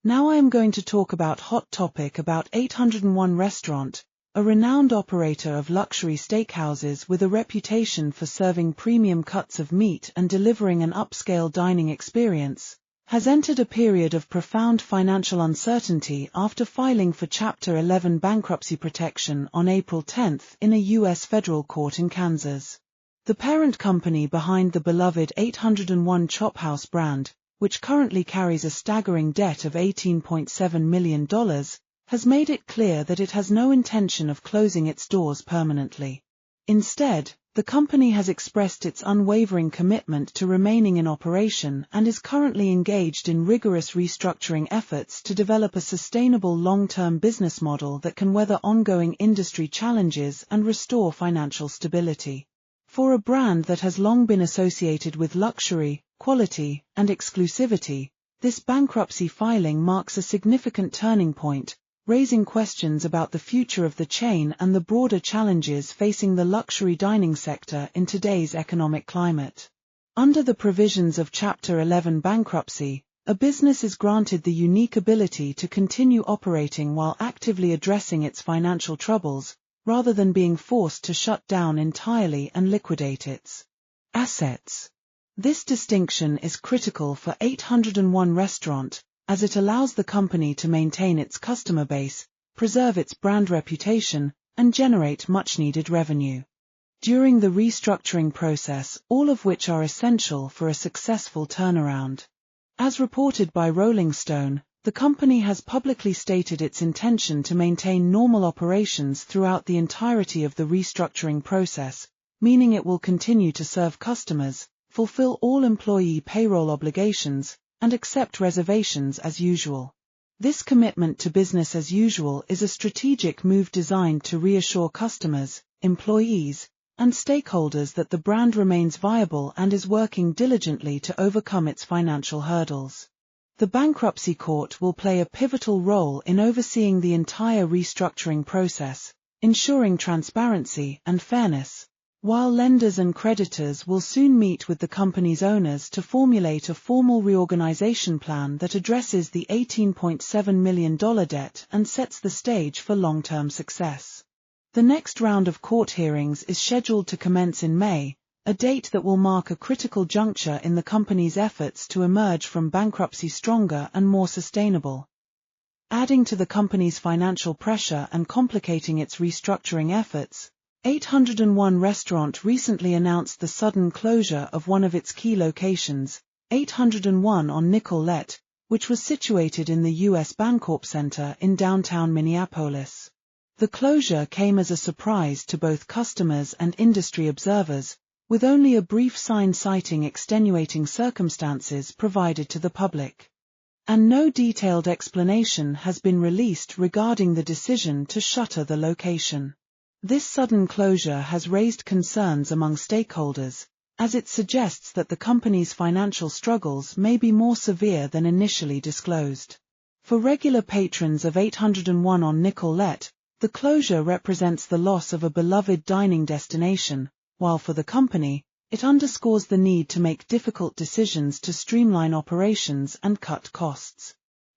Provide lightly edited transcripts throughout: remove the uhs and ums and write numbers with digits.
Now I am going to talk about hot topic about 801 Restaurant, a renowned operator of luxury steakhouses with a reputation for serving premium cuts of meat and delivering an upscale dining experience, has entered a period of profound financial uncertainty after filing for Chapter 11 bankruptcy protection on April 10 in a U.S. federal court in Kansas. The parent company behind the beloved 801 Chophouse brand, which currently carries a staggering debt of $18.7 million, has made it clear that it has no intention of closing its doors permanently. Instead, the company has expressed its unwavering commitment to remaining in operation and is currently engaged in rigorous restructuring efforts to develop a sustainable long-term business model that can weather ongoing industry challenges and restore financial stability. For a brand that has long been associated with luxury, quality, and exclusivity, this bankruptcy filing marks a significant turning point, raising questions about the future of the chain and the broader challenges facing the luxury dining sector in today's economic climate. Under the provisions of Chapter 11 bankruptcy, a business is granted the unique ability to continue operating while actively addressing its financial troubles, rather than being forced to shut down entirely and liquidate its assets. This distinction is critical for 801 Restaurant, as it allows the company to maintain its customer base, preserve its brand reputation, and generate much-needed revenue during the restructuring process, all of which are essential for a successful turnaround. As reported by Rolling Stone, the company has publicly stated its intention to maintain normal operations throughout the entirety of the restructuring process, meaning it will continue to serve customers, fulfill all employee payroll obligations, and accept reservations as usual. This commitment to business as usual is a strategic move designed to reassure customers, employees, and stakeholders that the brand remains viable and is working diligently to overcome its financial hurdles. The bankruptcy court will play a pivotal role in overseeing the entire restructuring process, ensuring transparency and fairness, while lenders and creditors will soon meet with the company's owners to formulate a formal reorganization plan that addresses the $18.7 million debt and sets the stage for long-term success. The next round of court hearings is scheduled to commence in May, a date that will mark a critical juncture in the company's efforts to emerge from bankruptcy stronger and more sustainable. Adding to the company's financial pressure and complicating its restructuring efforts, 801 Restaurant recently announced the sudden closure of one of its key locations, 801 on Nicollet, which was situated in the U.S. Bancorp Center in downtown Minneapolis. The closure came as a surprise to both customers and industry observers, with only a brief sign citing extenuating circumstances provided to the public. And no detailed explanation has been released regarding the decision to shutter the location. This sudden closure has raised concerns among stakeholders, as it suggests that the company's financial struggles may be more severe than initially disclosed. For regular patrons of 801 on Nicollet, the closure represents the loss of a beloved dining destination, while for the company, it underscores the need to make difficult decisions to streamline operations and cut costs.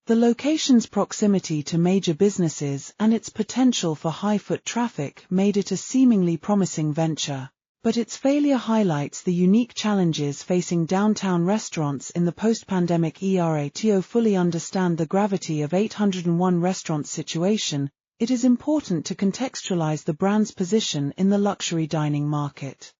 The location's proximity to major businesses and its potential for high foot traffic made it a seemingly promising venture, but its failure highlights the unique challenges facing downtown restaurants in the post-pandemic era. To fully understand the gravity of 801 Restaurant's situation, it is important to contextualize the brand's position in the luxury dining market.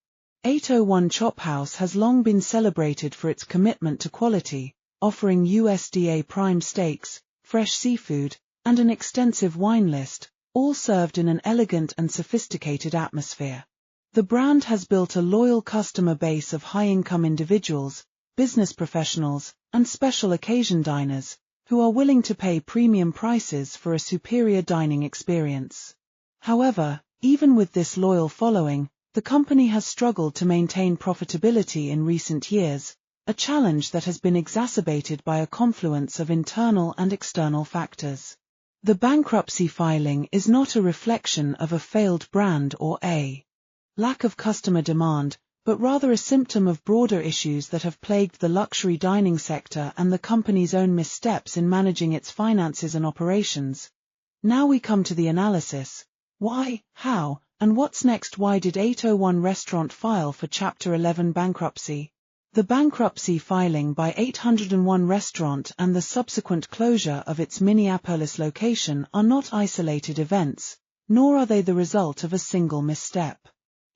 801 Chophouse has long been celebrated for its commitment to quality, offering USDA prime steaks, fresh seafood, and an extensive wine list, all served in an elegant and sophisticated atmosphere. The brand has built a loyal customer base of high-income individuals, business professionals, and special occasion diners, who are willing to pay premium prices for a superior dining experience. However, even with this loyal following, the company has struggled to maintain profitability in recent years, a challenge that has been exacerbated by a confluence of internal and external factors. The bankruptcy filing is not a reflection of a failed brand or a lack of customer demand, but rather a symptom of broader issues that have plagued the luxury dining sector and the company's own missteps in managing its finances and operations. Now we come to the analysis. Why, how, and what's next? Why did 801 Restaurant file for Chapter 11 bankruptcy? The bankruptcy filing by 801 Restaurant and the subsequent closure of its Minneapolis location are not isolated events, nor are they the result of a single misstep.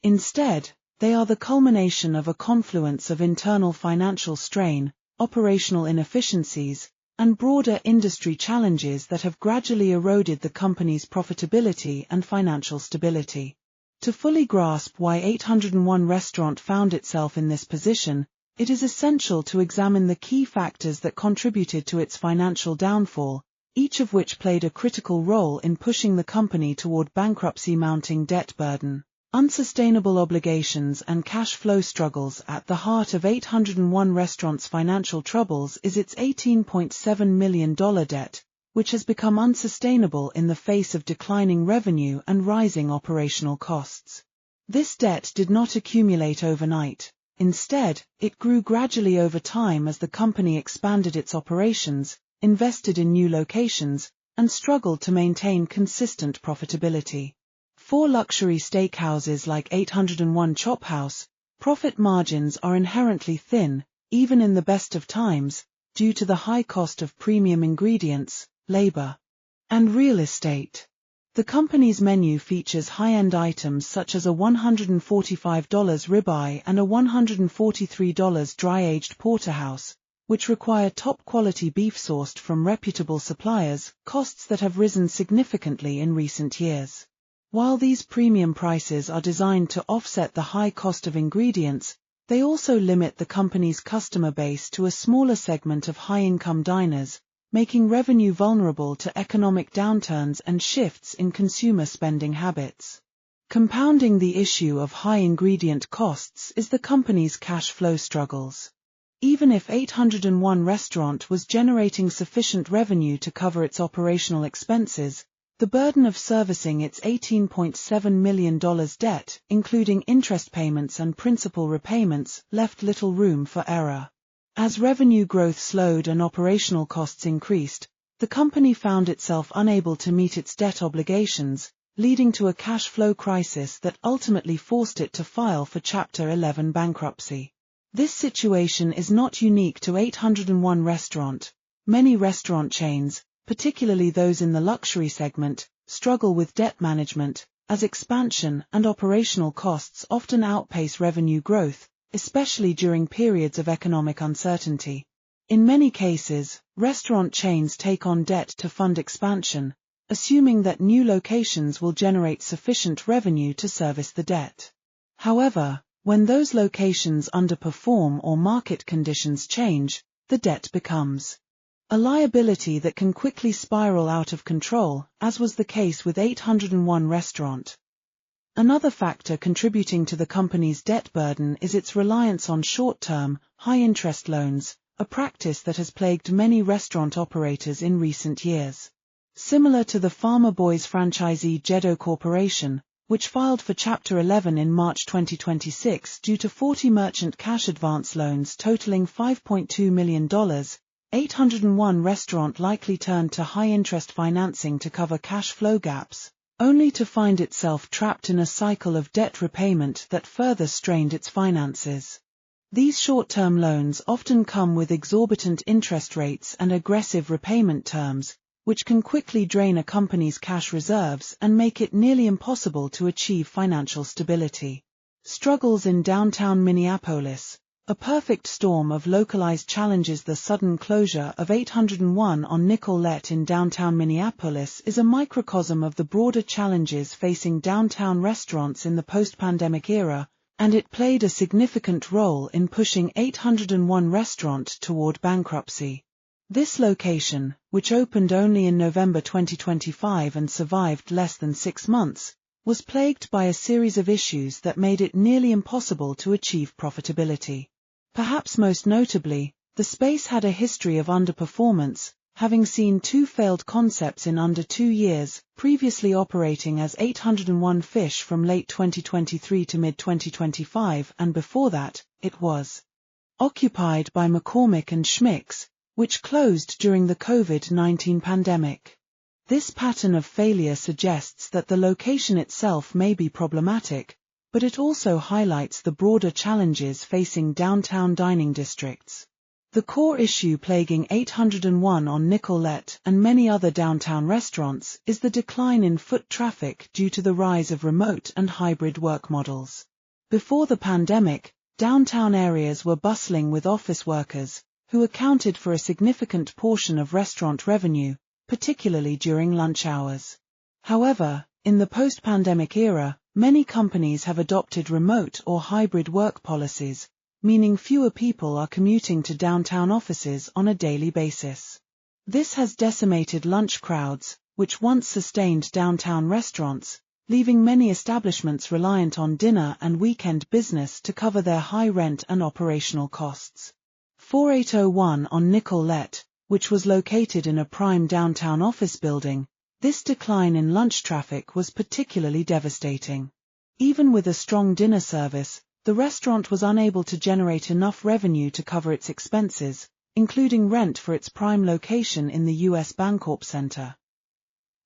Instead, they are the culmination of a confluence of internal financial strain, operational inefficiencies, and broader industry challenges that have gradually eroded the company's profitability and financial stability. To fully grasp why 801 Restaurant found itself in this position, it is essential to examine the key factors that contributed to its financial downfall, each of which played a critical role in pushing the company toward bankruptcy. Mounting debt burden, unsustainable obligations and cash flow struggles. At the heart of 801 Restaurant's financial troubles is its $18.7 million debt, which has become unsustainable in the face of declining revenue and rising operational costs. This debt did not accumulate overnight. Instead, it grew gradually over time as the company expanded its operations, invested in new locations, and struggled to maintain consistent profitability. For luxury steakhouses like 801 Chophouse, profit margins are inherently thin, even in the best of times, due to the high cost of premium ingredients, labor, and real estate. The company's menu features high-end items such as a $145 ribeye and a $143 dry-aged porterhouse, which require top-quality beef sourced from reputable suppliers, costs that have risen significantly in recent years. While these premium prices are designed to offset the high cost of ingredients, they also limit the company's customer base to a smaller segment of high-income diners, making revenue vulnerable to economic downturns and shifts in consumer spending habits. Compounding the issue of high ingredient costs is the company's cash flow struggles. Even if 801 Restaurant was generating sufficient revenue to cover its operational expenses, the burden of servicing its $18.7 million debt, including interest payments and principal repayments, left little room for error. As revenue growth slowed and operational costs increased, the company found itself unable to meet its debt obligations, leading to a cash flow crisis that ultimately forced it to file for Chapter 11 bankruptcy. This situation is not unique to 801 Restaurant. Many restaurant chains, particularly those in the luxury segment, struggle with debt management, as expansion and operational costs often outpace revenue growth, especially during periods of economic uncertainty. In many cases, restaurant chains take on debt to fund expansion, assuming that new locations will generate sufficient revenue to service the debt. However, when those locations underperform or market conditions change, the debt becomes a liability that can quickly spiral out of control, as was the case with 801 Restaurant. Another factor contributing to the company's debt burden is its reliance on short-term, high-interest loans, a practice that has plagued many restaurant operators in recent years. Similar to the Farmer Boys franchisee Jeddo Corporation, which filed for Chapter 11 in March 2026 due to 40 merchant cash advance loans totaling $5.2 million, 801 Restaurant likely turned to high-interest financing to cover cash flow gaps, only to find itself trapped in a cycle of debt repayment that further strained its finances. These short-term loans often come with exorbitant interest rates and aggressive repayment terms, which can quickly drain a company's cash reserves and make it nearly impossible to achieve financial stability. Struggles in downtown Minneapolis. A perfect storm of localized challenges. The sudden closure of 801 on Nicollet in downtown Minneapolis is a microcosm of the broader challenges facing downtown restaurants in the post-pandemic era, and it played a significant role in pushing 801 Restaurant toward bankruptcy. This location, which opened only in November 2025 and survived less than 6 months, was plagued by a series of issues that made it nearly impossible to achieve profitability. Perhaps most notably, the space had a history of underperformance, having seen 2 failed concepts in under 2 years, previously operating as 801 Fish from late 2023 to mid-2025, and before that, it was occupied by McCormick and Schmick's, which closed during the COVID-19 pandemic. This pattern of failure suggests that the location itself may be problematic, but it also highlights the broader challenges facing downtown dining districts. The core issue plaguing 801 on Nicollet and many other downtown restaurants is the decline in foot traffic due to the rise of remote and hybrid work models. Before the pandemic, downtown areas were bustling with office workers, who accounted for a significant portion of restaurant revenue, particularly during lunch hours. However, in the post-pandemic era, many companies have adopted remote or hybrid work policies, meaning fewer people are commuting to downtown offices on a daily basis. This has decimated lunch crowds, which once sustained downtown restaurants, leaving many establishments reliant on dinner and weekend business to cover their high rent and operational costs. 4801 on Nicollet, which was located in a prime downtown office building, this decline in lunch traffic was particularly devastating. Even with a strong dinner service, the restaurant was unable to generate enough revenue to cover its expenses, including rent for its prime location in the U.S. Bankruptcy Center.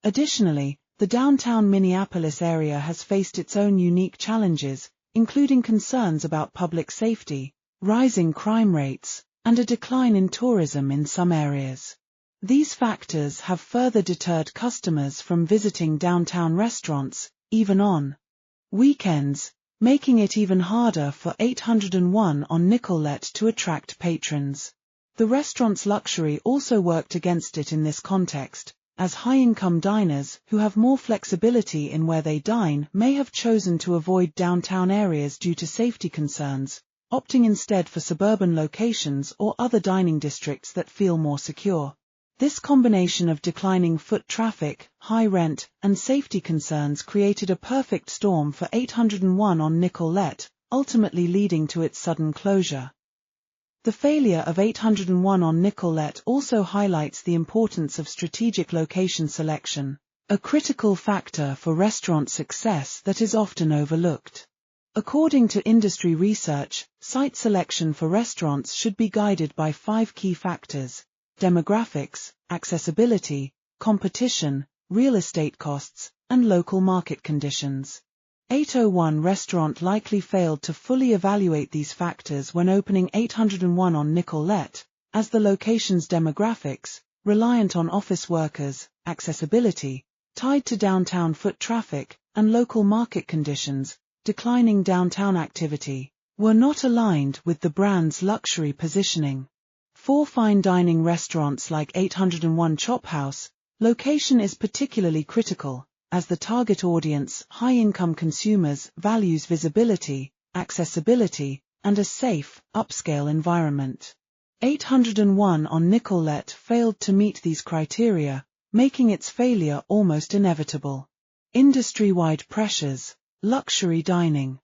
Additionally, the downtown Minneapolis area has faced its own unique challenges, including concerns about public safety, rising crime rates, and a decline in tourism in some areas. These factors have further deterred customers from visiting downtown restaurants, even on weekends, making it even harder for 801 on Nicollet to attract patrons. The restaurant's luxury also worked against it in this context, as high-income diners who have more flexibility in where they dine may have chosen to avoid downtown areas due to safety concerns, opting instead for suburban locations or other dining districts that feel more secure. This combination of declining foot traffic, high rent, and safety concerns created a perfect storm for 801 on Nicollet, ultimately leading to its sudden closure. The failure of 801 on Nicollet also highlights the importance of strategic location selection, a critical factor for restaurant success that is often overlooked. According to industry research, site selection for restaurants should be guided by 5 key factors: demographics, accessibility, competition, real estate costs, and local market conditions. 801 restaurant likely failed to fully evaluate these factors when opening 801 on Nicollet, as the location's demographics, reliant on office workers, accessibility, tied to downtown foot traffic, and local market conditions, declining downtown activity, were not aligned with the brand's luxury positioning. For fine dining restaurants like 801 Chophouse, location is particularly critical, as the target audience, high-income consumers, values visibility, accessibility, and a safe, upscale environment. 801 on Nicollet failed to meet these criteria, making its failure almost inevitable. Industry-wide pressures, luxury dining.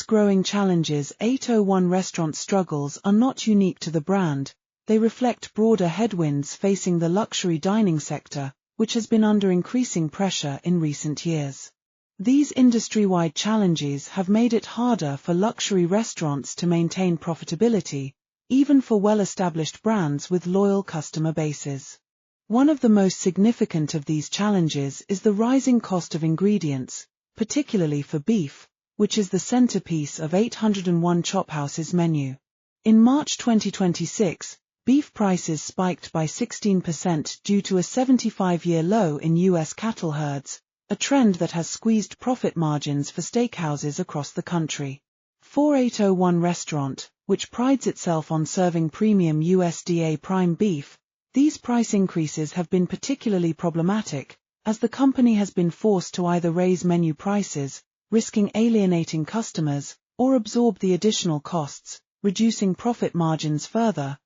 Growing challenges. 801 restaurant struggles are not unique to the brand, they reflect broader headwinds facing the luxury dining sector, which has been under increasing pressure in recent years. These industry-wide challenges have made it harder for luxury restaurants to maintain profitability, even for well-established brands with loyal customer bases. One of the most significant of these challenges is the rising cost of ingredients, particularly for beef, which is the centerpiece of 801 Chophouse's menu. In March 2026, beef prices spiked by 16% due to a 75-year low in U.S. cattle herds, a trend that has squeezed profit margins for steakhouses across the country. 4801 Restaurant, which prides itself on serving premium USDA prime beef, these price increases have been particularly problematic, as the company has been forced to either raise menu prices, risking alienating customers, or absorb the additional costs, reducing profit margins further.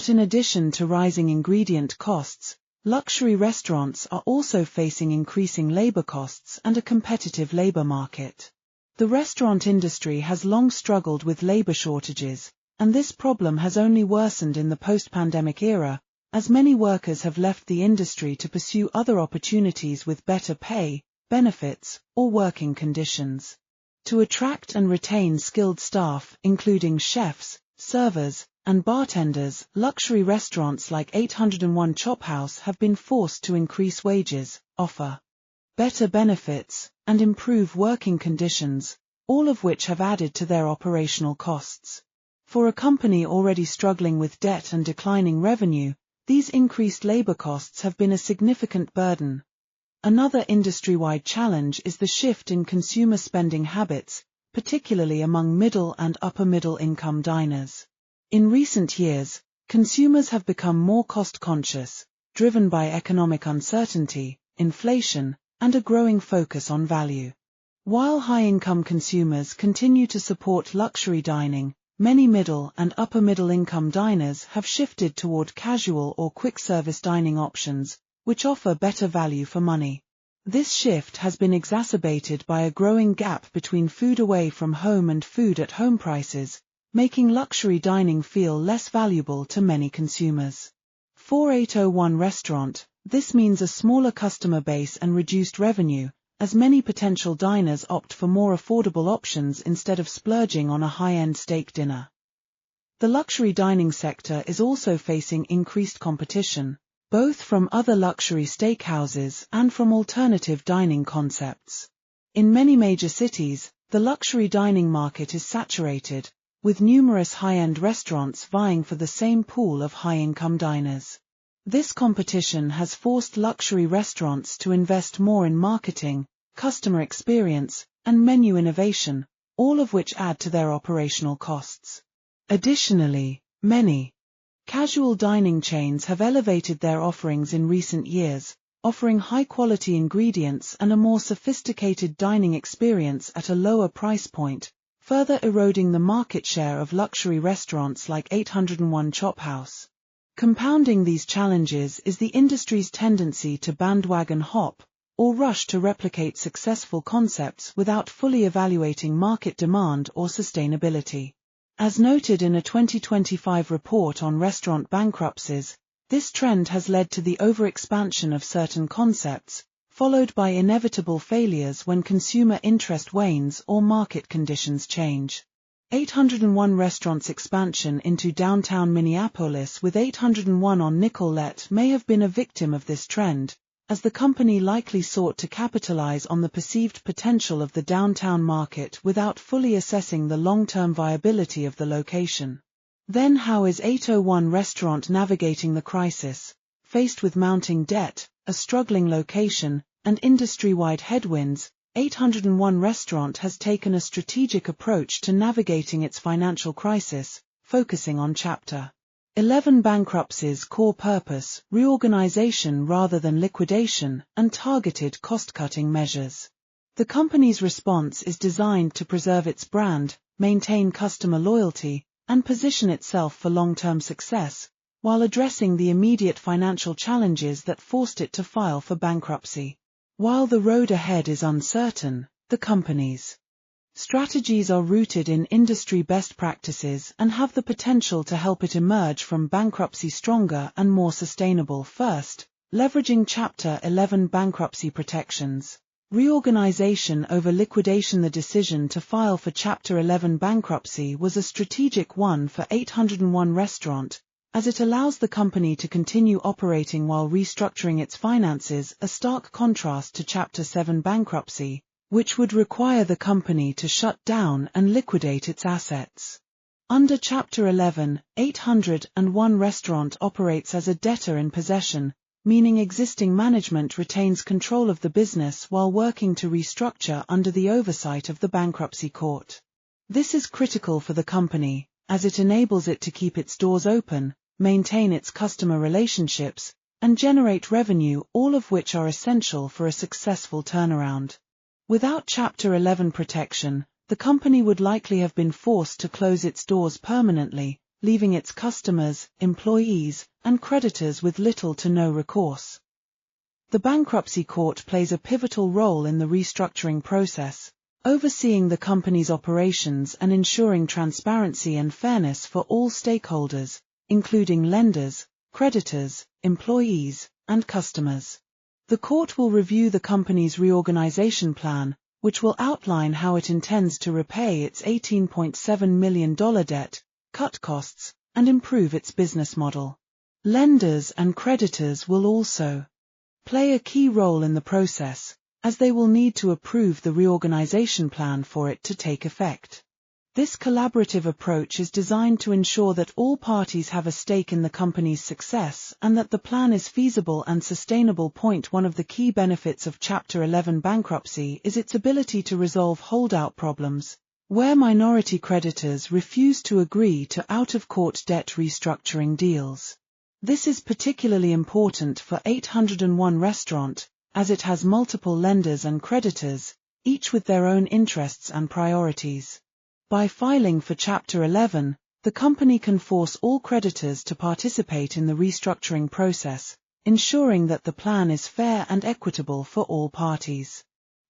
In addition to rising ingredient costs, luxury restaurants are also facing increasing labor costs and a competitive labor market. The restaurant industry has long struggled with labor shortages, and this problem has only worsened in the post-pandemic era, as many workers have left the industry to pursue other opportunities with better pay, benefits, or working conditions. To attract and retain skilled staff, including chefs, servers, and bartenders, luxury restaurants like 801 Chophouse have been forced to increase wages, offer better benefits, and improve working conditions, all of which have added to their operational costs. For a company already struggling with debt and declining revenue, these increased labor costs have been a significant burden. Another industry-wide challenge is the shift in consumer spending habits, particularly among middle and upper-middle income diners. In recent years, consumers have become more cost-conscious, driven by economic uncertainty, inflation, and a growing focus on value. While high-income consumers continue to support luxury dining, many middle and upper-middle income diners have shifted toward casual or quick-service dining options, which offer better value for money. This shift has been exacerbated by a growing gap between food away from home and food at home prices, making luxury dining feel less valuable to many consumers. For 801 Restaurant, this means a smaller customer base and reduced revenue, as many potential diners opt for more affordable options instead of splurging on a high-end steak dinner. The luxury dining sector is also facing increased competition, both from other luxury steakhouses and from alternative dining concepts. In many major cities, the luxury dining market is saturated, with numerous high-end restaurants vying for the same pool of high-income diners. This competition has forced luxury restaurants to invest more in marketing, customer experience, and menu innovation, all of which add to their operational costs. Additionally, many casual dining chains have elevated their offerings in recent years, offering high-quality ingredients and a more sophisticated dining experience at a lower price point, further eroding the market share of luxury restaurants like 801 Chophouse. Compounding these challenges is the industry's tendency to bandwagon hop, or rush to replicate successful concepts without fully evaluating market demand or sustainability. As noted in a 2025 report on restaurant bankruptcies, this trend has led to the overexpansion of certain concepts, followed by inevitable failures when consumer interest wanes or market conditions change. 801 Restaurant's expansion into downtown Minneapolis with 801 on Nicollet may have been a victim of this trend, as the company likely sought to capitalize on the perceived potential of the downtown market without fully assessing the long-term viability of the location. Then how is 801 Restaurant navigating the crisis? Faced with mounting debt, a struggling location, and industry-wide headwinds, 801 Restaurant has taken a strategic approach to navigating its financial crisis, focusing on Chapter 11 bankruptcy's core purpose, reorganization rather than liquidation, and targeted cost-cutting measures. The company's response is designed to preserve its brand, maintain customer loyalty, and position itself for long-term success, while addressing the immediate financial challenges that forced it to file for bankruptcy. While the road ahead is uncertain, the company's strategies are rooted in industry best practices and have the potential to help it emerge from bankruptcy stronger and more sustainable. First, leveraging Chapter 11 bankruptcy protections. Reorganization over liquidation. The decision to file for Chapter 11 bankruptcy was a strategic one for 801 Restaurant, as it allows the company to continue operating while restructuring its finances, a stark contrast to Chapter 7 bankruptcy, which would require the company to shut down and liquidate its assets. Under Chapter 11, 801 Restaurant operates as a debtor in possession, meaning existing management retains control of the business while working to restructure under the oversight of the bankruptcy court. This is critical for the company, as it enables it to keep its doors open, maintain its customer relationships, and generate revenue, all of which are essential for a successful turnaround. Without Chapter 11 protection, the company would likely have been forced to close its doors permanently, leaving its customers, employees, and creditors with little to no recourse. The bankruptcy court plays a pivotal role in the restructuring process, overseeing the company's operations and ensuring transparency and fairness for all stakeholders, including lenders, creditors, employees, and customers. The court will review the company's reorganization plan, which will outline how it intends to repay its $18.7 million debt, cut costs, and improve its business model. Lenders and creditors will also play a key role in the process, as they will need to approve the reorganization plan for it to take effect. This collaborative approach is designed to ensure that all parties have a stake in the company's success and that the plan is feasible and sustainable. One of the key benefits of Chapter 11 bankruptcy is its ability to resolve holdout problems, where minority creditors refuse to agree to out-of-court debt restructuring deals. This is particularly important for 801 Restaurant, as it has multiple lenders and creditors, each with their own interests and priorities. By filing for Chapter 11, the company can force all creditors to participate in the restructuring process, ensuring that the plan is fair and equitable for all parties.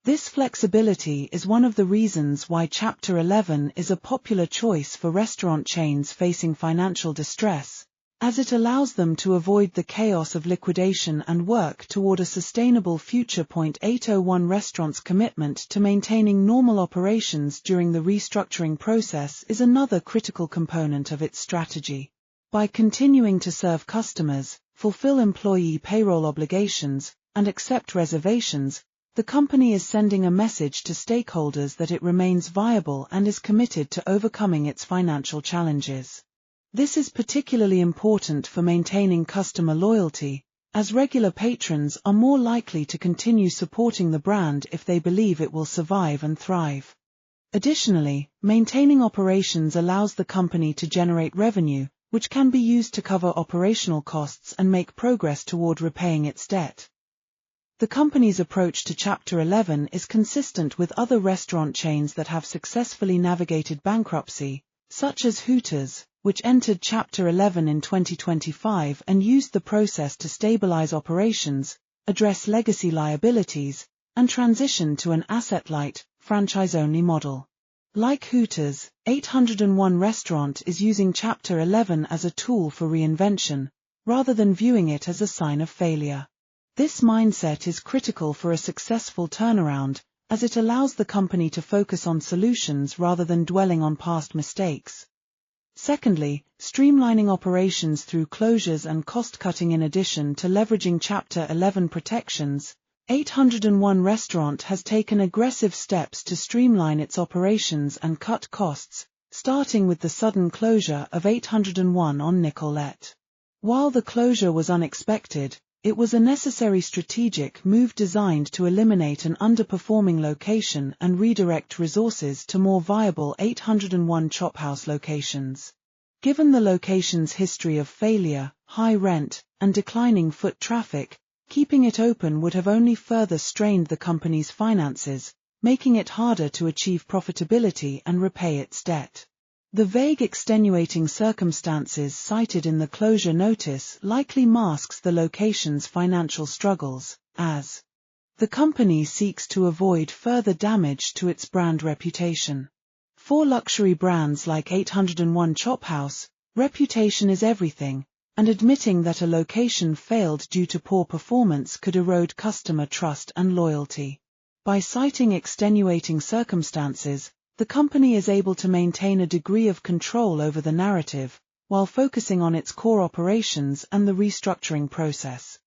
This flexibility is one of the reasons why Chapter 11 is a popular choice for restaurant chains facing financial distress, as it allows them to avoid the chaos of liquidation and work toward a sustainable future. 801 Restaurant's commitment to maintaining normal operations during the restructuring process is another critical component of its strategy. By continuing to serve customers, fulfill employee payroll obligations, and accept reservations, the company is sending a message to stakeholders that it remains viable and is committed to overcoming its financial challenges. This is particularly important for maintaining customer loyalty, as regular patrons are more likely to continue supporting the brand if they believe it will survive and thrive. Additionally, maintaining operations allows the company to generate revenue, which can be used to cover operational costs and make progress toward repaying its debt. The company's approach to Chapter 11 is consistent with other restaurant chains that have successfully navigated bankruptcy, such as Hooters, which entered Chapter 11 in 2025 and used the process to stabilize operations, address legacy liabilities, and transition to an asset-light, franchise-only model. Like Hooters, 801 Restaurant is using Chapter 11 as a tool for reinvention, rather than viewing it as a sign of failure. This mindset is critical for a successful turnaround, as it allows the company to focus on solutions rather than dwelling on past mistakes. Secondly, streamlining operations through closures and cost-cutting. In addition to leveraging Chapter 11 protections, 801 Restaurant has taken aggressive steps to streamline its operations and cut costs, starting with the sudden closure of 801 on Nicollet. While the closure was unexpected, it was a necessary strategic move designed to eliminate an underperforming location and redirect resources to more viable 801 Chophouse locations. Given the location's history of failure, high rent, and declining foot traffic, keeping it open would have only further strained the company's finances, making it harder to achieve profitability and repay its debt. The vague extenuating circumstances cited in the closure notice likely masks the location's financial struggles, as the company seeks to avoid further damage to its brand reputation. For luxury brands like 801 Chophouse, reputation is everything, and admitting that a location failed due to poor performance could erode customer trust and loyalty. By citing extenuating circumstances, the company is able to maintain a degree of control over the narrative, while focusing on its core operations and the restructuring process.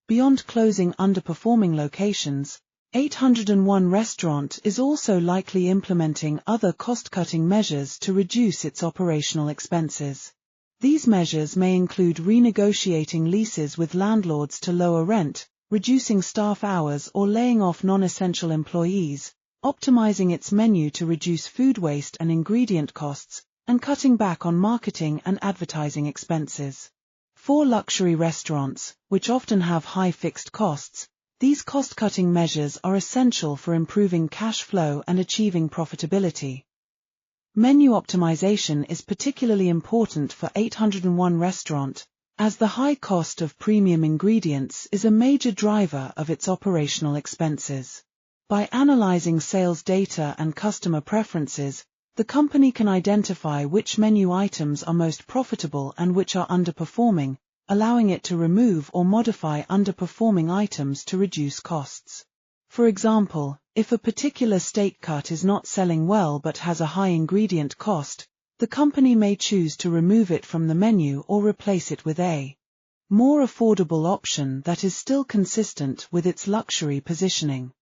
Beyond closing underperforming locations, 801 Restaurant is also likely implementing other cost-cutting measures to reduce its operational expenses. These measures may include renegotiating leases with landlords to lower rent, reducing staff hours or laying off non-essential employees, optimizing its menu to reduce food waste and ingredient costs, and cutting back on marketing and advertising expenses. For luxury restaurants, which often have high fixed costs, these cost-cutting measures are essential for improving cash flow and achieving profitability. Menu optimization is particularly important for 801 Restaurant, as the high cost of premium ingredients is a major driver of its operational expenses. By analyzing sales data and customer preferences, the company can identify which menu items are most profitable and which are underperforming, allowing it to remove or modify underperforming items to reduce costs. For example, if a particular steak cut is not selling well but has a high ingredient cost, the company may choose to remove it from the menu or replace it with a more affordable option that is still consistent with its luxury positioning.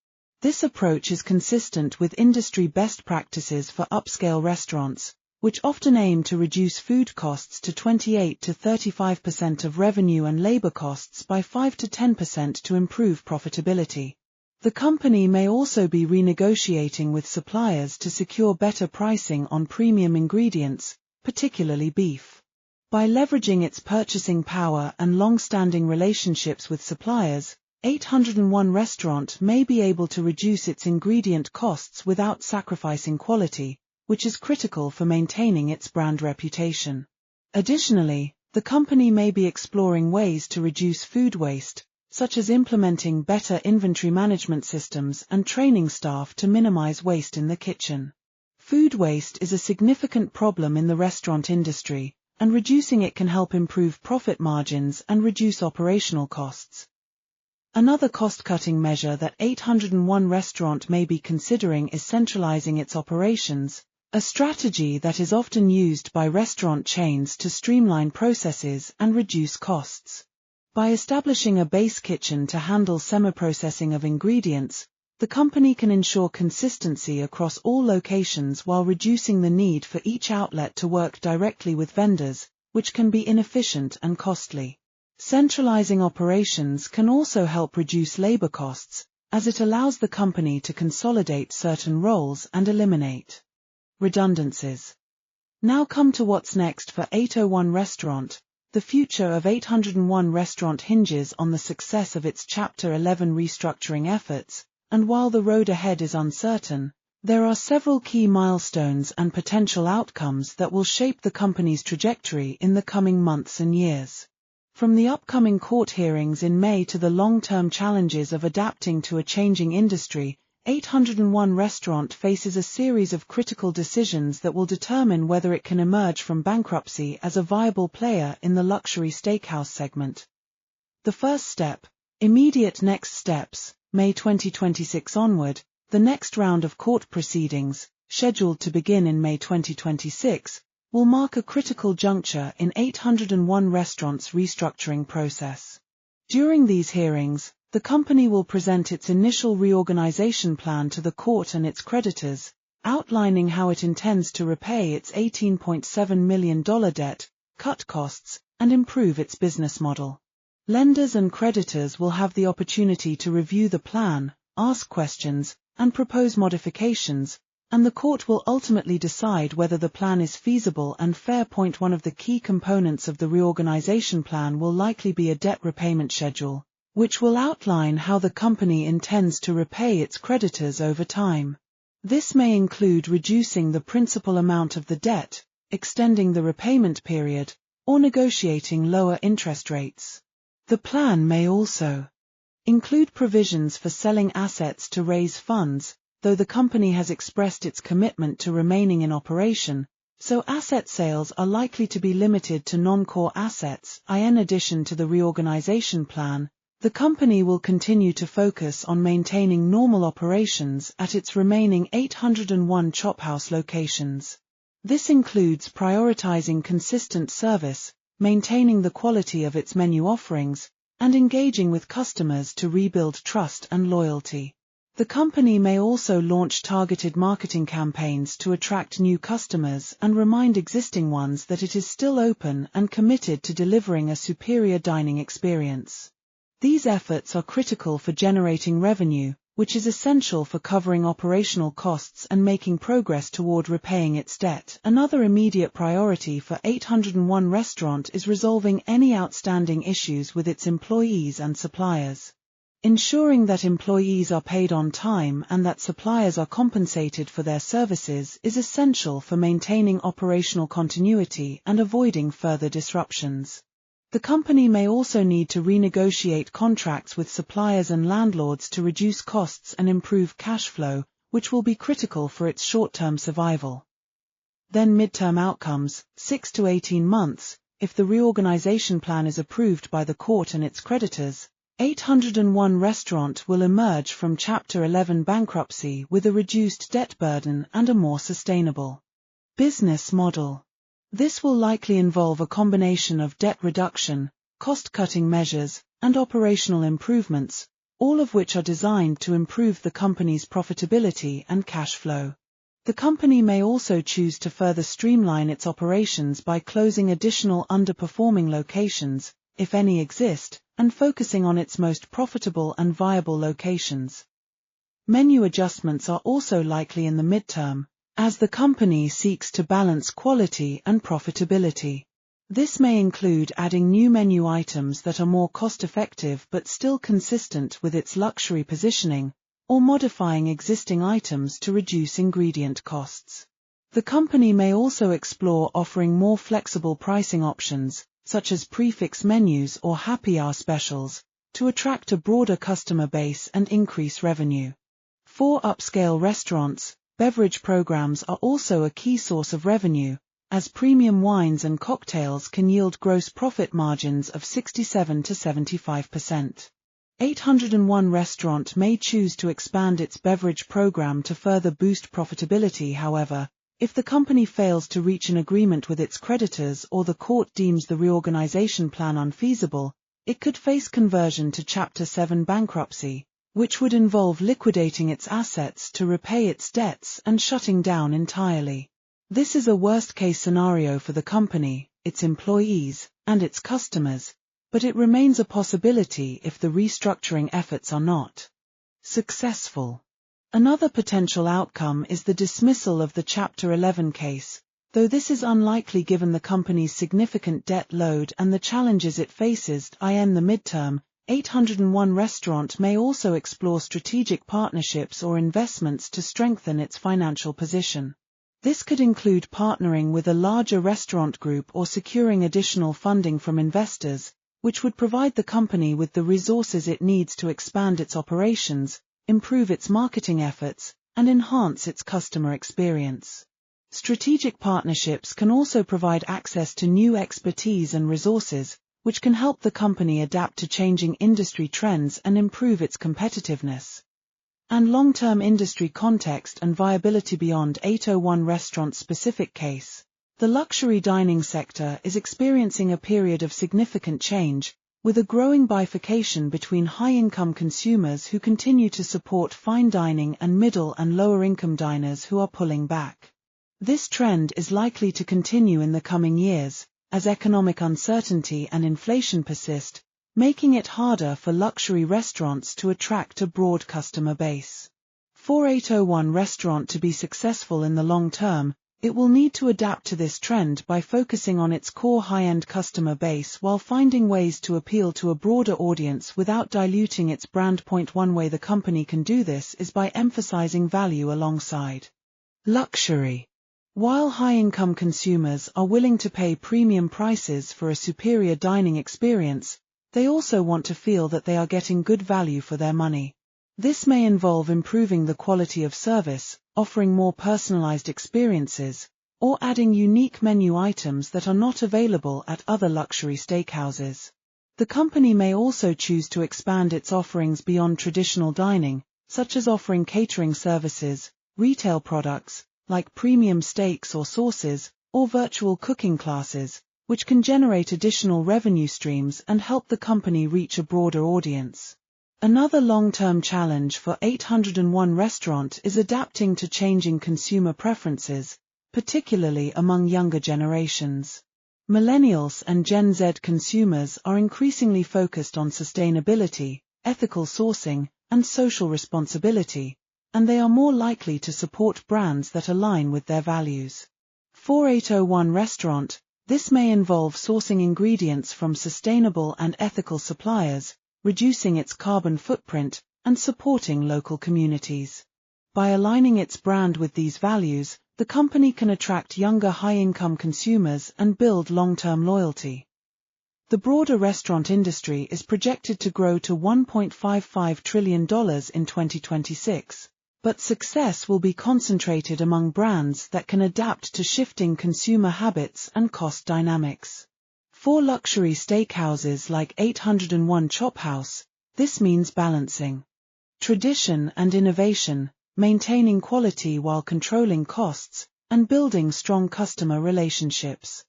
This approach is consistent with industry best practices for upscale restaurants, which often aim to reduce food costs to 28 to 35% of revenue and labor costs by 5 to 10% to improve profitability. The company may also be renegotiating with suppliers to secure better pricing on premium ingredients, particularly beef. By leveraging its purchasing power and long-standing relationships with suppliers, 801 Restaurant may be able to reduce its ingredient costs without sacrificing quality, which is critical for maintaining its brand reputation. Additionally, the company may be exploring ways to reduce food waste, such as implementing better inventory management systems and training staff to minimize waste in the kitchen. Food waste is a significant problem in the restaurant industry, and reducing it can help improve profit margins and reduce operational costs. Another cost-cutting measure that 801 Restaurant may be considering is centralizing its operations, a strategy that is often used by restaurant chains to streamline processes and reduce costs. By establishing a base kitchen to handle semi-processing of ingredients, the company can ensure consistency across all locations while reducing the need for each outlet to work directly with vendors, which can be inefficient and costly. Centralizing operations can also help reduce labor costs, as it allows the company to consolidate certain roles and eliminate redundancies. Now come to what's next for 801 Restaurant. The future of 801 Restaurant hinges on the success of its Chapter 11 restructuring efforts, and while the road ahead is uncertain, there are several key milestones and potential outcomes that will shape the company's trajectory in the coming months and years. From the upcoming court hearings in May to the long-term challenges of adapting to a changing industry, 801 Restaurant faces a series of critical decisions that will determine whether it can emerge from bankruptcy as a viable player in the luxury steakhouse segment. The first step, immediate next steps, May 2026 onward, the next round of court proceedings, scheduled to begin in May 2026, will mark a critical juncture in 801 Restaurant's restructuring process. During these hearings, the company will present its initial reorganization plan to the court and its creditors, outlining how it intends to repay its $18.7 million debt, cut costs, and improve its business model. Lenders and creditors will have the opportunity to review the plan, ask questions, and propose modifications, and the court will ultimately decide whether the plan is feasible and fair. One of the key components of the reorganization plan will likely be a debt repayment schedule, which will outline how the company intends to repay its creditors over time. This may include reducing the principal amount of the debt, extending the repayment period, or negotiating lower interest rates. The plan may also include provisions for selling assets to raise funds, though the company has expressed its commitment to remaining in operation, so asset sales are likely to be limited to non-core assets. In addition to the reorganization plan, the company will continue to focus on maintaining normal operations at its remaining 801 Chophouse locations. This includes prioritizing consistent service, maintaining the quality of its menu offerings, and engaging with customers to rebuild trust and loyalty. The company may also launch targeted marketing campaigns to attract new customers and remind existing ones that it is still open and committed to delivering a superior dining experience. These efforts are critical for generating revenue, which is essential for covering operational costs and making progress toward repaying its debt. Another immediate priority for 801 Restaurant is resolving any outstanding issues with its employees and suppliers. Ensuring that employees are paid on time and that suppliers are compensated for their services is essential for maintaining operational continuity and avoiding further disruptions. The company may also need to renegotiate contracts with suppliers and landlords to reduce costs and improve cash flow, which will be critical for its short-term survival. Then midterm outcomes, 6 to 18 months. if the reorganization plan is approved by the court and its creditors, 801 Restaurant will emerge from Chapter 11 bankruptcy with a reduced debt burden and a more sustainable business model. This will likely involve a combination of debt reduction, cost-cutting measures, and operational improvements, all of which are designed to improve the company's profitability and cash flow. The company may also choose to further streamline its operations by closing additional underperforming locations, if any exist, and focusing on its most profitable and viable locations. Menu adjustments are also likely in the midterm, as the company seeks to balance quality and profitability. This may include adding new menu items that are more cost-effective but still consistent with its luxury positioning, or modifying existing items to reduce ingredient costs. The company may also explore offering more flexible pricing options, such as prix menus or happy hour specials, to attract a broader customer base and increase revenue. For upscale restaurants, beverage programs are also a key source of revenue, as premium wines and cocktails can yield gross profit margins of 67 to 75%. 801 Restaurant may choose to expand its beverage program to further boost profitability. However, if the company fails to reach an agreement with its creditors or the court deems the reorganization plan unfeasible, it could face conversion to Chapter 7 bankruptcy, which would involve liquidating its assets to repay its debts and shutting down entirely. This is a worst-case scenario for the company, its employees, and its customers, but it remains a possibility if the restructuring efforts are not successful. Another potential outcome is the dismissal of the Chapter 11 case, though this is unlikely given the company's significant debt load and the challenges it faces. In the midterm, 801 Restaurant may also explore strategic partnerships or investments to strengthen its financial position. This could include partnering with a larger restaurant group or securing additional funding from investors, which would provide the company with the resources it needs to expand its operations, improve its marketing efforts, and enhance its customer experience. Strategic partnerships can also provide access to new expertise and resources, which can help the company adapt to changing industry trends and improve its competitiveness. And long-term industry context and viability beyond 801 Restaurant's specific case. The luxury dining sector is experiencing a period of significant change, with a growing bifurcation between high-income consumers who continue to support fine dining and middle and lower-income diners who are pulling back. This trend is likely to continue in the coming years, as economic uncertainty and inflation persist, making it harder for luxury restaurants to attract a broad customer base. For 801 Restaurant to be successful in the long term, it will need to adapt to this trend by focusing on its core high-end customer base while finding ways to appeal to a broader audience without diluting its brand. One way the company can do this is by emphasizing value alongside luxury. While high-income consumers are willing to pay premium prices for a superior dining experience, they also want to feel that they are getting good value for their money. This may involve improving the quality of service, offering more personalized experiences, or adding unique menu items that are not available at other luxury steakhouses. The company may also choose to expand its offerings beyond traditional dining, such as offering catering services, retail products, like premium steaks or sauces, or virtual cooking classes, which can generate additional revenue streams and help the company reach a broader audience. Another long-term challenge for 801 Restaurant is adapting to changing consumer preferences, particularly among younger generations. Millennials and Gen Z consumers are increasingly focused on sustainability, ethical sourcing, and social responsibility, and they are more likely to support brands that align with their values. For 801 Restaurant, this may involve sourcing ingredients from sustainable and ethical suppliers, reducing its carbon footprint, and supporting local communities. By aligning its brand with these values, the company can attract younger high-income consumers and build long-term loyalty. The broader restaurant industry is projected to grow to $1.55 trillion in 2026. But success will be concentrated among brands that can adapt to shifting consumer habits and cost dynamics. For luxury steakhouses like 801 Chophouse, this means balancing tradition and innovation, maintaining quality while controlling costs, and building strong customer relationships.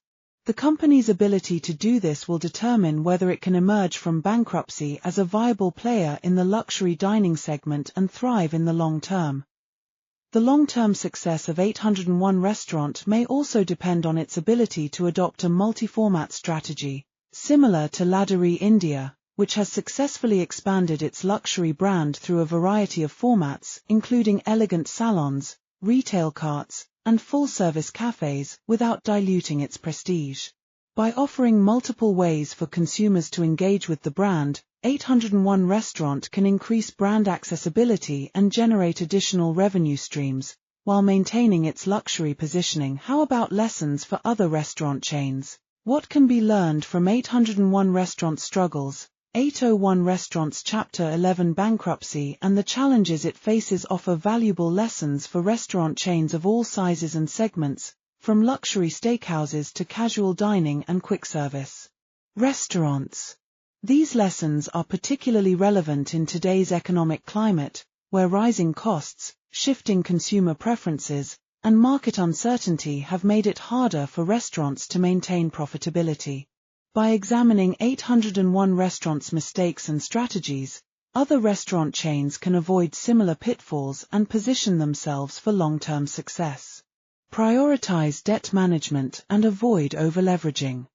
The company's ability to do this will determine whether it can emerge from bankruptcy as a viable player in the luxury dining segment and thrive in the long term. The long-term success of 801 Restaurant may also depend on its ability to adopt a multi-format strategy, similar to Ladurée India, which has successfully expanded its luxury brand through a variety of formats, including elegant salons, retail carts, and full-service cafes, without diluting its prestige. By offering multiple ways for consumers to engage with the brand, 801 Restaurant can increase brand accessibility and generate additional revenue streams, while maintaining its luxury positioning. How about lessons for other restaurant chains? What can be learned from 801 Restaurant struggles? 801 Restaurant's Chapter 11 bankruptcy and the challenges it faces offer valuable lessons for restaurant chains of all sizes and segments, from luxury steakhouses to casual dining and quick service restaurants. These lessons are particularly relevant in today's economic climate, where rising costs, shifting consumer preferences, and market uncertainty have made it harder for restaurants to maintain profitability. By examining 801 Restaurant's mistakes and strategies, other restaurant chains can avoid similar pitfalls and position themselves for long-term success. Prioritize debt management and avoid over-leveraging.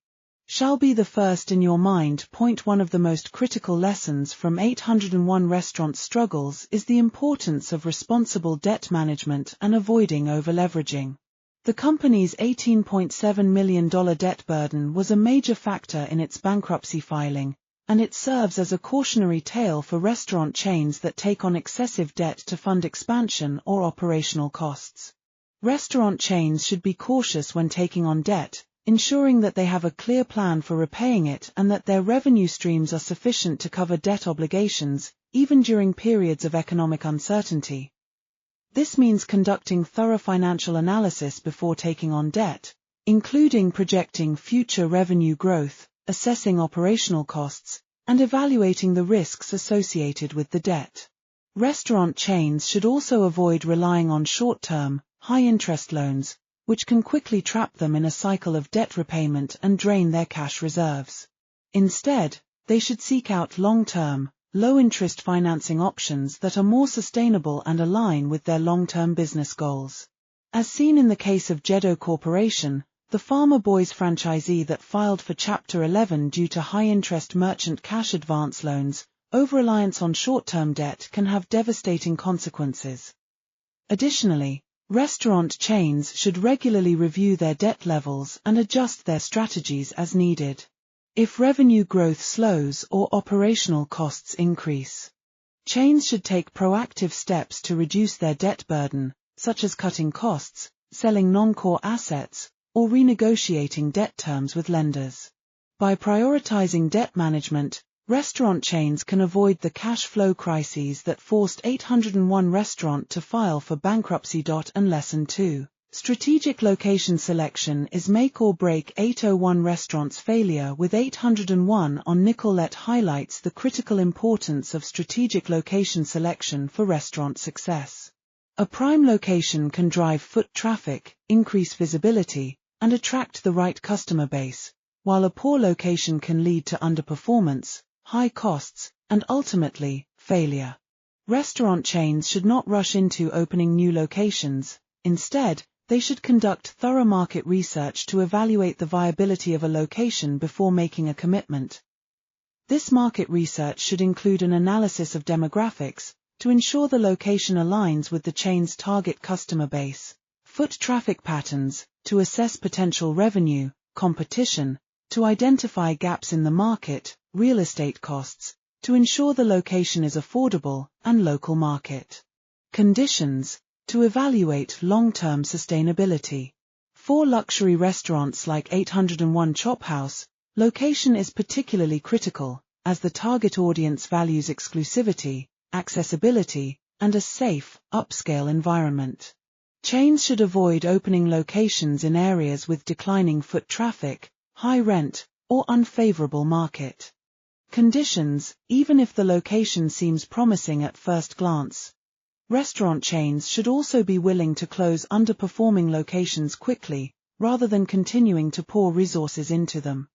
Shall be the first in your mind. One of the most critical lessons from 801 Restaurant struggles is the importance of responsible debt management and avoiding over-leveraging. The company's $18.7 million debt burden was a major factor in its bankruptcy filing, and it serves as a cautionary tale for restaurant chains that take on excessive debt to fund expansion or operational costs. Restaurant chains should be cautious when taking on debt, ensuring that they have a clear plan for repaying it and that their revenue streams are sufficient to cover debt obligations, even during periods of economic uncertainty. This means conducting thorough financial analysis before taking on debt, including projecting future revenue growth, assessing operational costs, and evaluating the risks associated with the debt. Restaurant chains should also avoid relying on short-term, high-interest loans, which can quickly trap them in a cycle of debt repayment and drain their cash reserves. Instead, they should seek out long-term, low-interest financing options that are more sustainable and align with their long-term business goals. As seen in the case of Jeddo Corporation, the Farmer Boys franchisee that filed for Chapter 11 due to high-interest merchant cash advance loans, over-reliance on short-term debt can have devastating consequences. Additionally, restaurant chains should regularly review their debt levels and adjust their strategies as needed. If revenue growth slows or operational costs increase, chains should take proactive steps to reduce their debt burden, such as cutting costs, selling non-core assets, or renegotiating debt terms with lenders. By prioritizing debt management, restaurant chains can avoid the cash flow crises that forced 801 Restaurant to file for bankruptcy. And Lesson 2. Strategic location selection is make or break. 801 Restaurant's failure with 801 on Nicollet highlights the critical importance of strategic location selection for restaurant success. A prime location can drive foot traffic, increase visibility, and attract the right customer base, while a poor location can lead to underperformance, high costs, and ultimately, failure. Restaurant chains should not rush into opening new locations. Instead, they should conduct thorough market research to evaluate the viability of a location before making a commitment. This market research should include an analysis of demographics, to ensure the location aligns with the chain's target customer base, foot traffic patterns, to assess potential revenue, competition, to identify gaps in the market, real estate costs, to ensure the location is affordable, and local market conditions, to evaluate long-term sustainability. For luxury restaurants like 801 Chophouse, location is particularly critical, as the target audience values exclusivity, accessibility, and a safe, upscale environment. Chains should avoid opening locations in areas with declining foot traffic, high rent, or unfavorable market conditions, even if the location seems promising at first glance. Restaurant chains should also be willing to close underperforming locations quickly, rather than continuing to pour resources into them.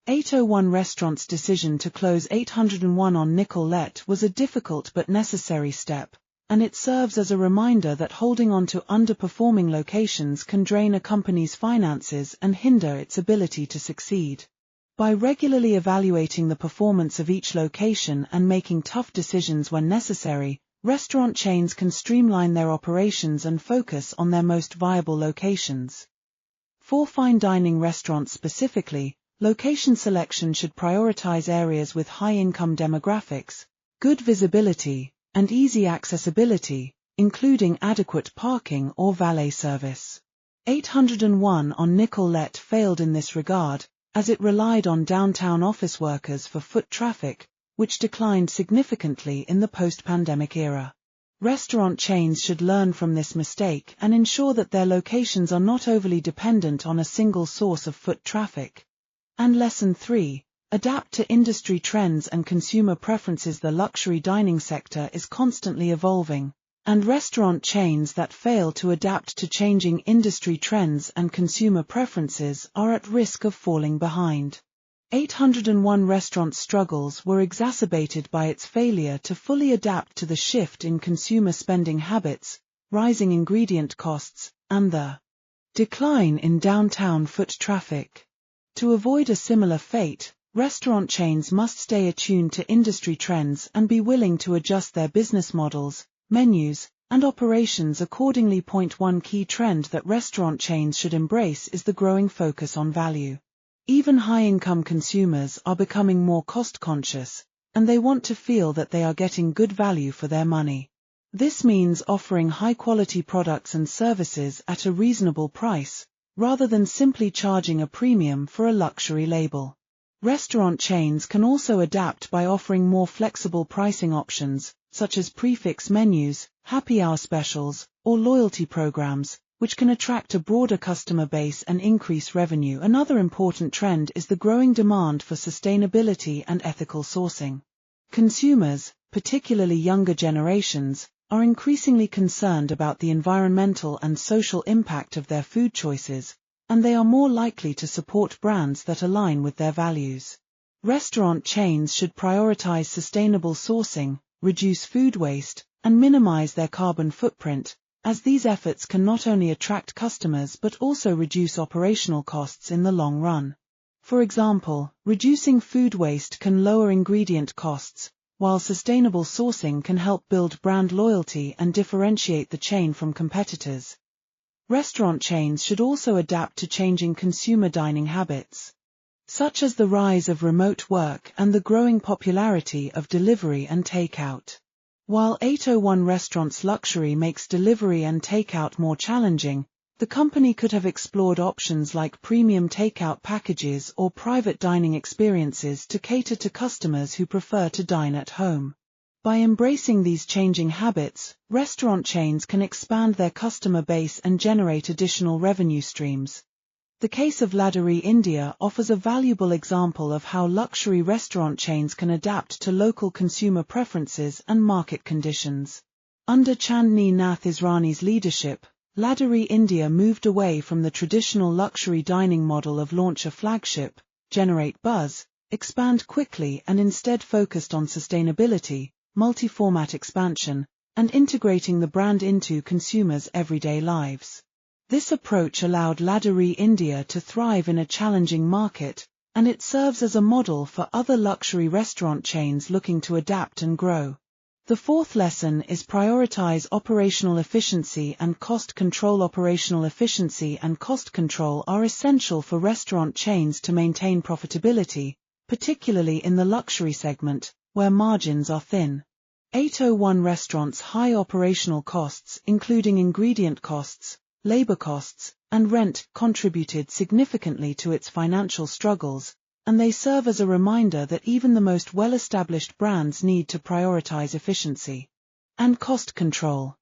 801 Restaurant's decision to close 801 on Nicollet was a difficult but necessary step, and it serves as a reminder that holding on to underperforming locations can drain a company's finances and hinder its ability to succeed. By regularly evaluating the performance of each location and making tough decisions when necessary, restaurant chains can streamline their operations and focus on their most viable locations. For fine dining restaurants specifically, location selection should prioritize areas with high-income demographics, good visibility, and easy accessibility, including adequate parking or valet service. 801 on Nicollet failed in this regard, as it relied on downtown office workers for foot traffic, which declined significantly in the post-pandemic era. Restaurant chains should learn from this mistake and ensure that their locations are not overly dependent on a single source of foot traffic. And Lesson 3. Adapt to industry trends and consumer preferences. The luxury dining sector is constantly evolving, and restaurant chains that fail to adapt to changing industry trends and consumer preferences are at risk of falling behind. 801 Restaurant's struggles were exacerbated by its failure to fully adapt to the shift in consumer spending habits, rising ingredient costs, and the decline in downtown foot traffic. To avoid a similar fate, restaurant chains must stay attuned to industry trends and be willing to adjust their business models, menus, and operations accordingly. Point 1. Key trend that restaurant chains should embrace is the growing focus on value. Even high-income consumers are becoming more cost-conscious, and they want to feel that they are getting good value for their money. This means offering high-quality products and services at a reasonable price, rather than simply charging a premium for a luxury label. Restaurant chains can also adapt by offering more flexible pricing options, such as prix-fixe menus, happy hour specials, or loyalty programs, which can attract a broader customer base and increase revenue. Another important trend is the growing demand for sustainability and ethical sourcing. Consumers, particularly younger generations, are increasingly concerned about the environmental and social impact of their food choices, and they are more likely to support brands that align with their values. Restaurant chains should prioritize sustainable sourcing, reduce food waste, and minimize their carbon footprint, as these efforts can not only attract customers but also reduce operational costs in the long run. For example, reducing food waste can lower ingredient costs, while sustainable sourcing can help build brand loyalty and differentiate the chain from competitors. Restaurant chains should also adapt to changing consumer dining habits, such as the rise of remote work and the growing popularity of delivery and takeout. While 801 Restaurant's luxury makes delivery and takeout more challenging, the company could have explored options like premium takeout packages or private dining experiences to cater to customers who prefer to dine at home. By embracing these changing habits, restaurant chains can expand their customer base and generate additional revenue streams. The case of Ladurée India offers a valuable example of how luxury restaurant chains can adapt to local consumer preferences and market conditions. Under Chandni Nath Israni's leadership, Ladurée India moved away from the traditional luxury dining model of launch a flagship, generate buzz, expand quickly, and instead focused on sustainability, multi-format expansion, and integrating the brand into consumers' everyday lives. This approach allowed Ladurée India to thrive in a challenging market, and it serves as a model for other luxury restaurant chains looking to adapt and grow. The fourth lesson is prioritize operational efficiency and cost control. Operational efficiency and cost control are essential for restaurant chains to maintain profitability, particularly in the luxury segment, where margins are thin. 801 Restaurant's high operational costs, including ingredient costs, labor costs, and rent, contributed significantly to its financial struggles, and they serve as a reminder that even the most well-established brands need to prioritize efficiency and cost control.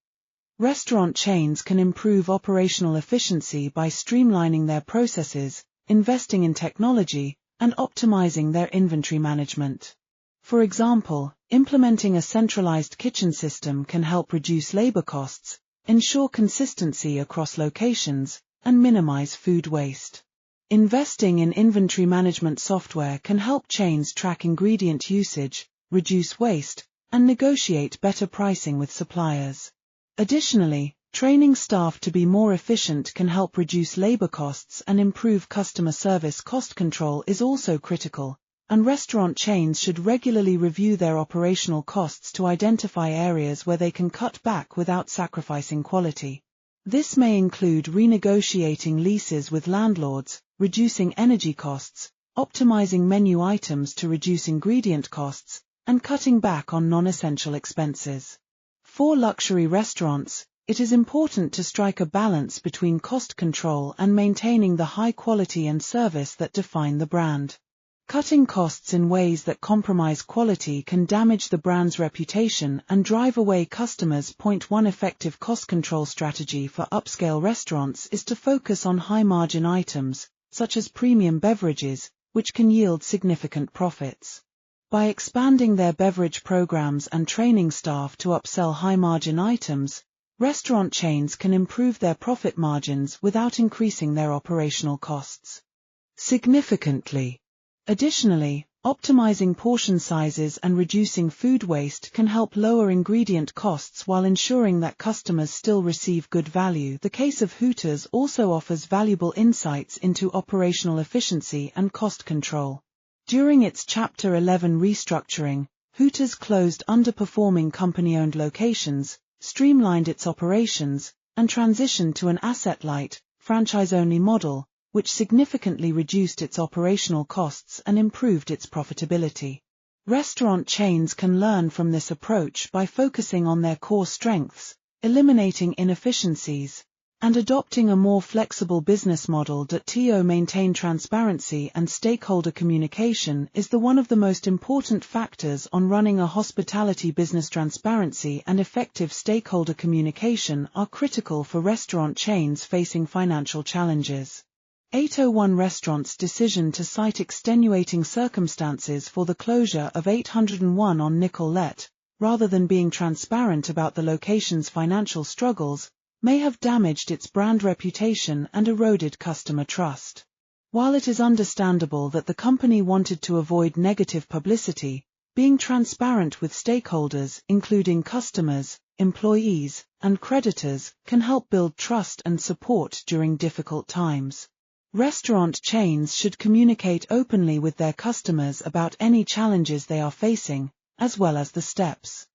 Restaurant chains can improve operational efficiency by streamlining their processes, investing in technology, and optimizing their inventory management. For example, implementing a centralized kitchen system can help reduce labor costs, ensure consistency across locations, and minimize food waste. Investing in inventory management software can help chains track ingredient usage, reduce waste, and negotiate better pricing with suppliers. Additionally, training staff to be more efficient can help reduce labor costs and improve customer service. Cost control is also critical, and restaurant chains should regularly review their operational costs to identify areas where they can cut back without sacrificing quality. This may include renegotiating leases with landlords, reducing energy costs, optimizing menu items to reduce ingredient costs, and cutting back on non-essential expenses. For luxury restaurants, it is important to strike a balance between cost control and maintaining the high quality and service that define the brand. Cutting costs in ways that compromise quality can damage the brand's reputation and drive away customers. One effective cost control strategy for upscale restaurants is to focus on high-margin items, such as premium beverages, which can yield significant profits. By expanding their beverage programs and training staff to upsell high-margin items, restaurant chains can improve their profit margins without increasing their operational costs significantly. Additionally, optimizing portion sizes and reducing food waste can help lower ingredient costs while ensuring that customers still receive good value. The case of Hooters also offers valuable insights into operational efficiency and cost control. During its Chapter 11 restructuring, Hooters closed underperforming company-owned locations, streamlined its operations, and transitioned to an asset-light, franchise-only model, which significantly reduced its operational costs and improved its profitability. Restaurant chains can learn from this approach by focusing on their core strengths, eliminating inefficiencies, and adopting a more flexible business model. To maintain transparency and stakeholder communication is one of the most important factors on running a hospitality business. Transparency and effective stakeholder communication are critical for restaurant chains facing financial challenges. 801 Restaurant's decision to cite extenuating circumstances for the closure of 801 on Nicollet, rather than being transparent about the location's financial struggles, may have damaged its brand reputation and eroded customer trust. While it is understandable that the company wanted to avoid negative publicity, being transparent with stakeholders, including customers, employees, and creditors, can help build trust and support during difficult times. Restaurant chains should communicate openly with their customers about any challenges they are facing, as well as the steps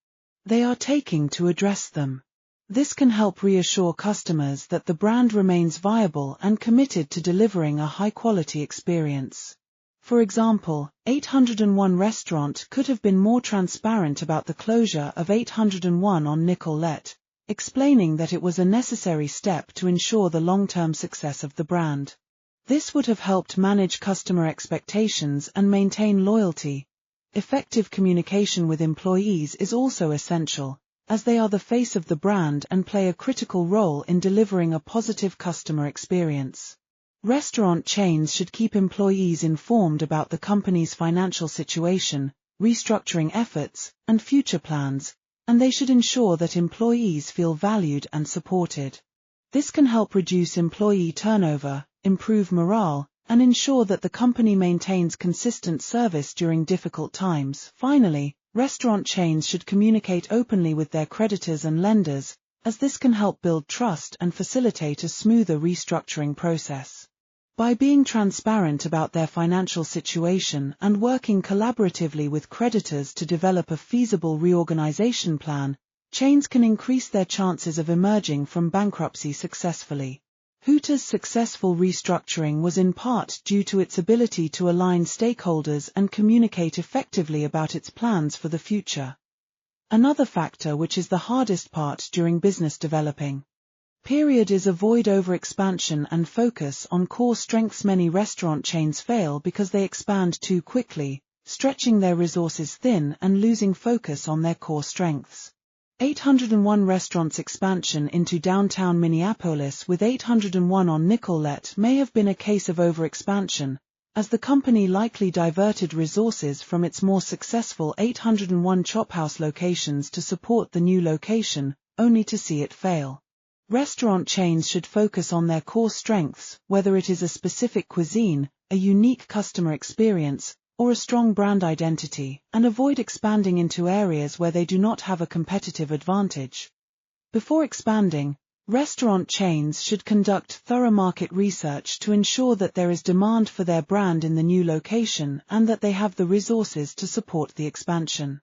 they are taking to address them. This can help reassure customers that the brand remains viable and committed to delivering a high-quality experience. For example, 801 Restaurant could have been more transparent about the closure of 801 on Nicollet, explaining that it was a necessary step to ensure the long-term success of the brand. This would have helped manage customer expectations and maintain loyalty. Effective communication with employees is also essential, as they are the face of the brand and play a critical role in delivering a positive customer experience. Restaurant chains should keep employees informed about the company's financial situation, restructuring efforts, and future plans, and they should ensure that employees feel valued and supported. This can help reduce employee turnover, improve morale, and ensure that the company maintains consistent service during difficult times. Finally, restaurant chains should communicate openly with their creditors and lenders, as this can help build trust and facilitate a smoother restructuring process. By being transparent about their financial situation and working collaboratively with creditors to develop a feasible reorganization plan, chains can increase their chances of emerging from bankruptcy successfully. Hooters' successful restructuring was in part due to its ability to align stakeholders and communicate effectively about its plans for the future. Another factor which is the hardest part during business developing is avoid overexpansion and focus on core strengths. Many restaurant chains fail because they expand too quickly, stretching their resources thin and losing focus on their core strengths. 801 Restaurant's expansion into downtown Minneapolis with 801 on Nicollet may have been a case of overexpansion, as the company likely diverted resources from its more successful 801 Chophouse locations to support the new location, only to see it fail. Restaurant chains should focus on their core strengths, whether it is a specific cuisine, a unique customer experience, or a strong brand identity, and avoid expanding into areas where they do not have a competitive advantage. Before expanding, restaurant chains should conduct thorough market research to ensure that there is demand for their brand in the new location and that they have the resources to support the expansion.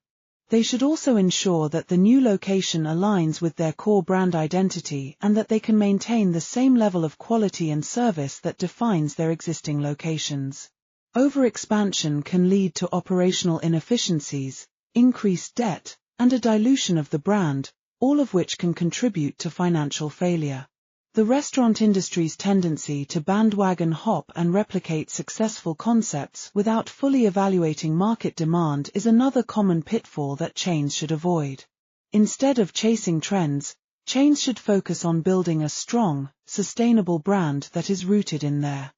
They should also ensure that the new location aligns with their core brand identity and that they can maintain the same level of quality and service that defines their existing locations. Overexpansion can lead to operational inefficiencies, increased debt, and a dilution of the brand, all of which can contribute to financial failure. The restaurant industry's tendency to bandwagon hop and replicate successful concepts without fully evaluating market demand is another common pitfall that chains should avoid. Instead of chasing trends, chains should focus on building a strong, sustainable brand that is rooted in their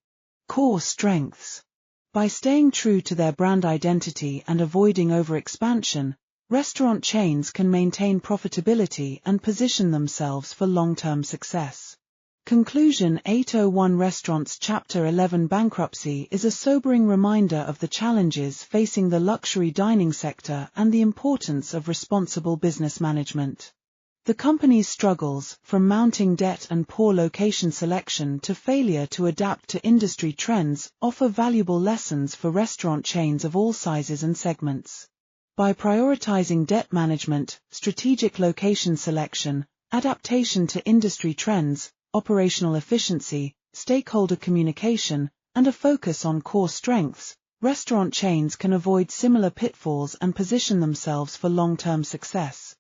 core strengths. By staying true to their brand identity and avoiding overexpansion, restaurant chains can maintain profitability and position themselves for long-term success. Conclusion: 801 Restaurants Chapter 11 Bankruptcy is a sobering reminder of the challenges facing the luxury dining sector and the importance of responsible business management. The company's struggles, from mounting debt and poor location selection to failure to adapt to industry trends, offer valuable lessons for restaurant chains of all sizes and segments. By prioritizing debt management, strategic location selection, adaptation to industry trends, operational efficiency, stakeholder communication, and a focus on core strengths, restaurant chains can avoid similar pitfalls and position themselves for long-term success.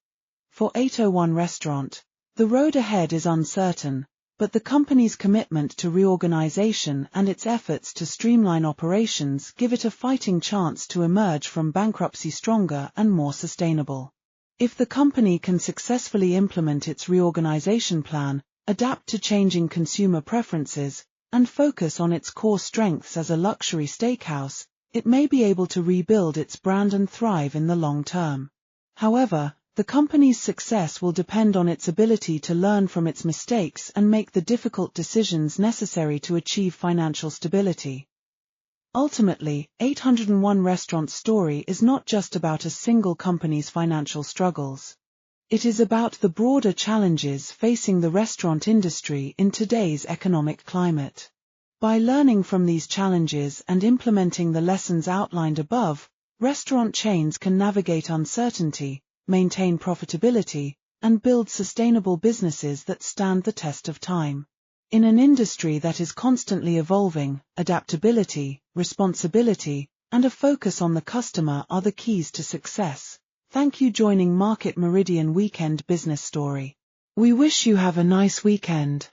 For 801 Restaurant, the road ahead is uncertain, but the company's commitment to reorganization and its efforts to streamline operations give it a fighting chance to emerge from bankruptcy stronger and more sustainable. If the company can successfully implement its reorganization plan, adapt to changing consumer preferences, and focus on its core strengths as a luxury steakhouse, it may be able to rebuild its brand and thrive in the long term. However, the company's success will depend on its ability to learn from its mistakes and make the difficult decisions necessary to achieve financial stability. Ultimately, 801 Restaurant's story is not just about a single company's financial struggles. It is about the broader challenges facing the restaurant industry in today's economic climate. By learning from these challenges and implementing the lessons outlined above, restaurant chains can navigate uncertainty, maintain profitability, and build sustainable businesses that stand the test of time. In an industry that is constantly evolving, adaptability, responsibility, and a focus on the customer are the keys to success. Thank you for joining Market Meridian Weekend Business Story. We wish you have a nice weekend.